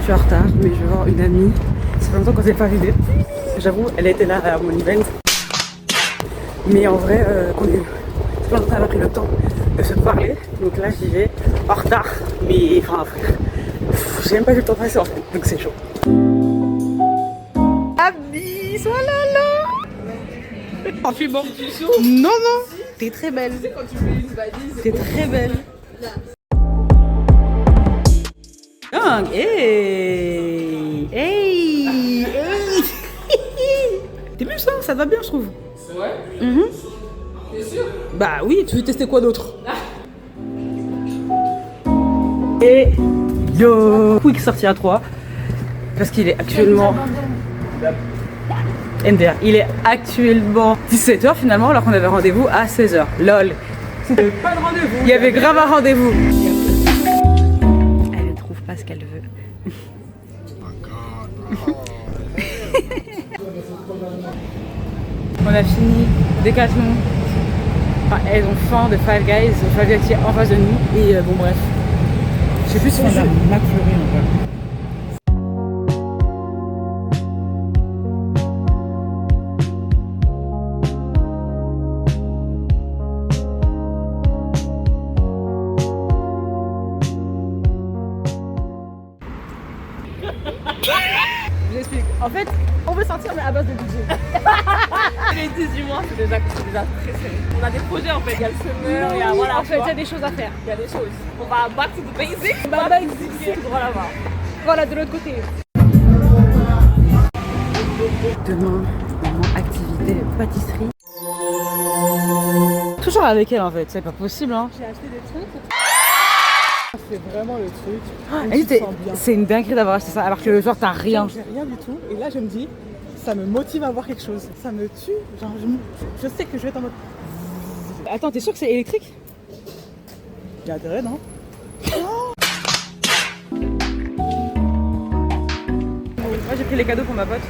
suis en retard, mais je vais voir une amie. Ça fait longtemps qu'on s'est pas arrivé. J'avoue, elle était là à mon event. Mais en vrai, ça fait longtemps qu'on a pris le temps de se parler. Donc là, j'y vais en retard. Mais enfin, j'ai même pas eu le temps de passer en fait. Donc c'est chaud. Abis, oh là là. Oh, je suis bon. Non, non. T'es très belle. Tu sais, quand tu mets une valise. T'es très belle. Dingue. Hey. Hey. Hey. T'es bien ça te va bien, je trouve. C'est vrai. T'es sûr? Bah oui, tu veux tester quoi d'autre? Et yo, Quick sorti à 3 parce qu'il est actuellement NDR. Il est actuellement 17h finalement alors qu'on avait rendez-vous à 16h. Lol. C'était pas de rendez-vous. Il y avait grave un rendez-vous. Elle ne trouve pas ce qu'elle veut. On a fini Decathlon. Enfin, elles ont faim de Five Guys. Five Guys qui est en face de nous. Et bon bref. Je sais plus si on a McFlurry en vrai. Je vous explique. En fait, on veut sortir mais à base de budget. Les 18 mois, c'est déjà très serré. On a des projets en fait. Il y a le semeur, il y a voilà. En fait, il y a des choses à faire. Il y a des choses. On va back to the basics. Back to the basics. Droit là-bas. Voilà, de l'autre côté. Demain, activité pâtisserie. Toujours avec elle en fait, c'est pas possible hein. J'ai acheté des trucs. C'est vraiment le truc. C'est une dinguerie d'avoir acheté ça alors que le soir t'as rien. J'ai rien du tout et là je me dis ça me motive à voir quelque chose. Ça me tue. Genre je sais que je vais être en mode. Attends, t'es sûr que c'est électrique? Il y a intérêt, non? Moi j'ai pris les cadeaux pour ma pote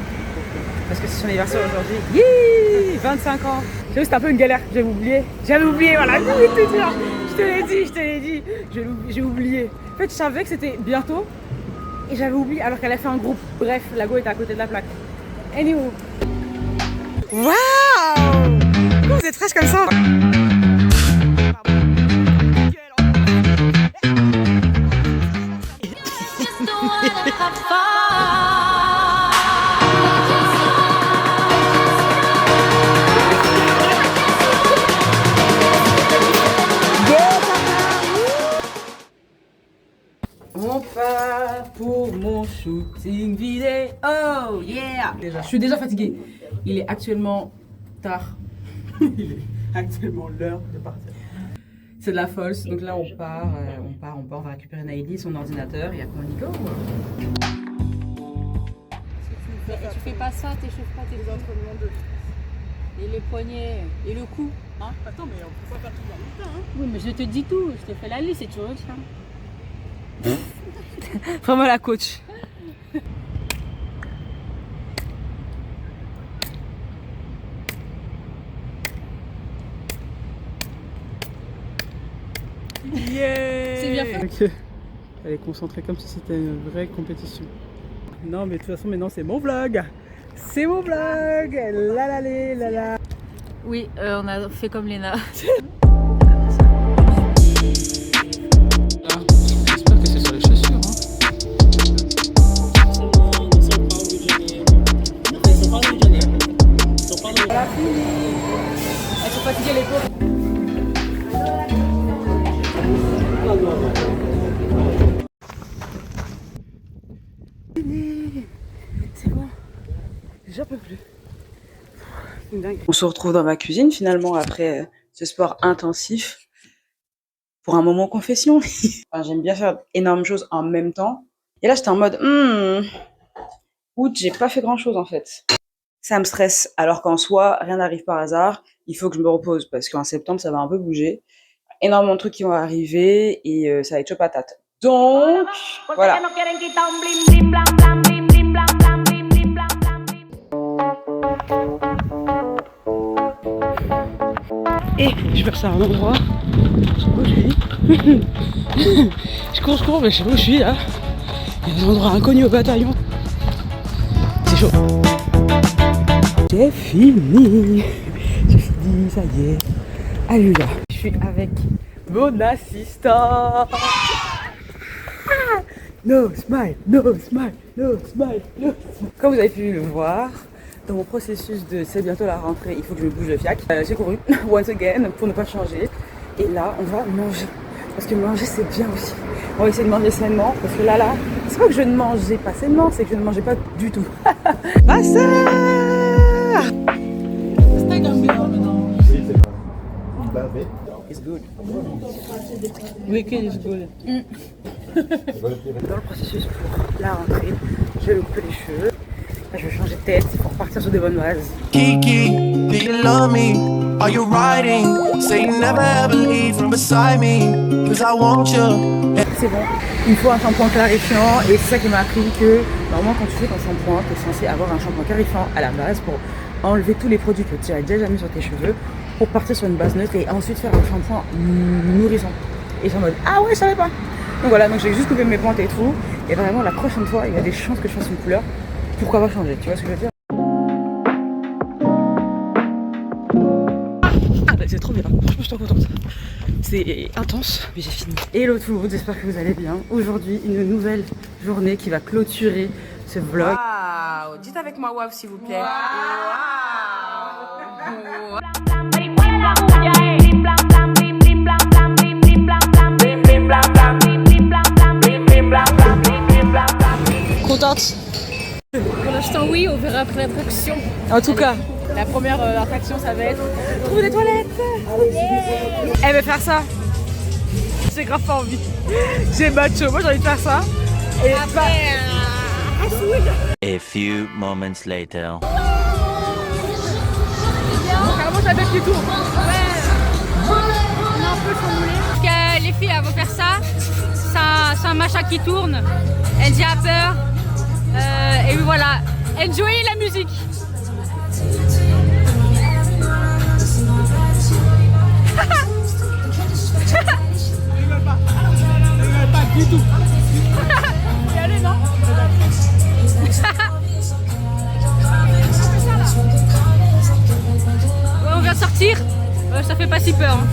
parce que c'est son anniversaire aujourd'hui. Yee 25 ans. J'avoue c'était un peu une galère, j'avais oublié. J'avais oublié, voilà, je te l'ai dit. J'ai oublié. En fait je savais que c'était bientôt et j'avais oublié alors qu'elle a fait un groupe. Bref, la go était à côté de la plaque. Anyway. Waouh! Pourquoi vous êtes fraîche comme ça? On part pour mon shooting vidéo. Oh yeah! Je suis déjà fatiguée. Il est actuellement tard. Il est actuellement l'heure de partir. C'est de la false. Donc là on part, on va récupérer Naïli, son ordinateur et après on y go. Tu fais pas ça, t'échauffes pas tes entraînements de. Et les poignets, et le cou. Hein? Attends mais on peut pas faire tout en même temps hein. Oui mais je te dis tout, je te fais la liste et tu retiens. Vraiment la coach. Yeah! C'est bien fait. Ok. Elle est concentrée comme si c'était une vraie compétition. Non mais de toute façon maintenant c'est mon vlog. C'est mon vlog. La la la la la. Oui, on a fait comme Léna. J'espère que c'est sur les chaussures hein. Voilà, fini. Elles sont fatiguées les pauvres. C'est bon. J'en peux plus. On se retrouve dans ma cuisine finalement après ce sport intensif pour un moment confession. Enfin, j'aime bien faire énormément de choses en même temps. Et là j'étais en mode août, j'ai pas fait grand chose en fait. Ça me stresse alors qu'en soi rien n'arrive par hasard. Il faut que je me repose parce qu'en septembre ça va un peu bouger. Énormément de trucs qui vont arriver et ça va être chaud patate. Donc voilà. Et je vais faire un endroit. Je sais pas où je suis. Je cours, mais je sais pas où je suis là. Il y a un endroit inconnu au bataillon. C'est chaud. J'ai fini. J'ai fini, ça y est. Alléluia. Je suis avec mon assistant. No smile, no smile, no smile, no smile. Comme vous avez pu le voir, dans mon processus de c'est bientôt la rentrée, il faut que je me bouge le fiac. J'ai couru, once again, pour ne pas changer. Et là, on va manger. Parce que manger, c'est bien aussi. On va essayer de manger sainement. Parce que là, c'est pas que je ne mangeais pas sainement, c'est que je ne mangeais pas du tout. Ma sœur! It's good. Wicked is good. Dans le processus pour la rentrée, je vais me couper les cheveux. Là, je vais changer de tête pour repartir sur des bonnes bases. Kiki, do you love me? Are you riding? Say you never ever leave from beside me, cause I want you. C'est bon, il faut un shampoing clarifiant et c'est ça qui m'a appris que normalement quand tu fais ton shampoing, tu es censé avoir un shampoing clarifiant à la base pour enlever tous les produits que tu as déjà mis sur tes cheveux pour partir sur une base neutre et ensuite faire un shampoing nourrissant. Et je suis en mode ah ouais, je savais pas. Donc voilà, donc j'ai juste coupé mes pointes et tout. Et vraiment la prochaine fois, il y a des chances que je fasse une couleur. Pourquoi pas changer, tu vois ce que je veux dire? Ah bah c'est trop bien, franchement je suis trop contente. C'est intense, mais j'ai fini. Hello tout le monde, j'espère que vous allez bien. Aujourd'hui, une nouvelle journée qui va clôturer ce vlog. Waouh! Dites avec moi waouh s'il vous plaît. Contente? Pour l'instant, oui, on verra après l'attraction. En tout cas, La première attraction, ça va être trouver des toilettes. elle veut faire ça. J'ai grave pas envie. J'ai macho, moi j'ai envie de faire ça. Et Après, A few moments later. carrément sa tête qui tourne. on a un peu chamboulé. Parce que les filles, elles vont faire ça. C'est un machin qui tourne. Elle dit à peur. Et voilà. Enjoyez la musique. Pas du tout. Et allez, non? Ouais, on vient de sortir. Ça fait pas si peur. Hein.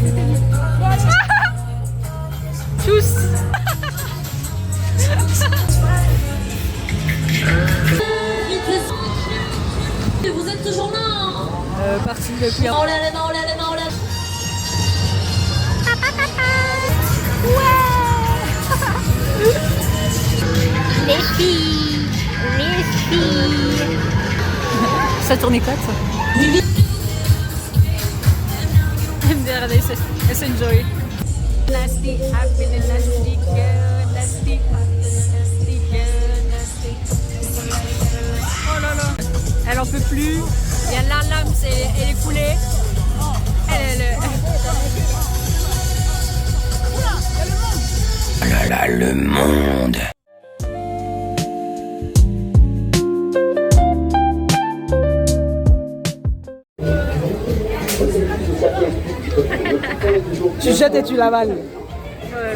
Tchuss. Vous êtes toujours là. Parti depuis un... Oh là là, non, là là, non, là. Les filles. Ça tournicote. Let's enjoy. Plastic, happy, elastic, elastic, elastic, elastic. Oh là là. Elle en peut plus. Il y a la lame, elle est coulée. Oh là là, le monde. Tu jettes et tu l'avales.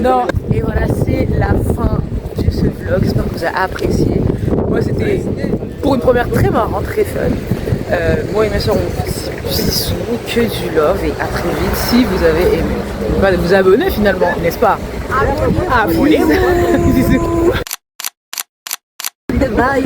Non. Et voilà, c'est la fin de ce vlog. J'espère que vous avez apprécié. Moi, c'était pour une première très marrante, très fun. Moi et ma soeur, on fait bisous, que du love. Et à très vite si vous avez aimé. N'oubliez pas de vous abonner finalement, n'est-ce pas? Abonnez-vous. Bisous. Bye.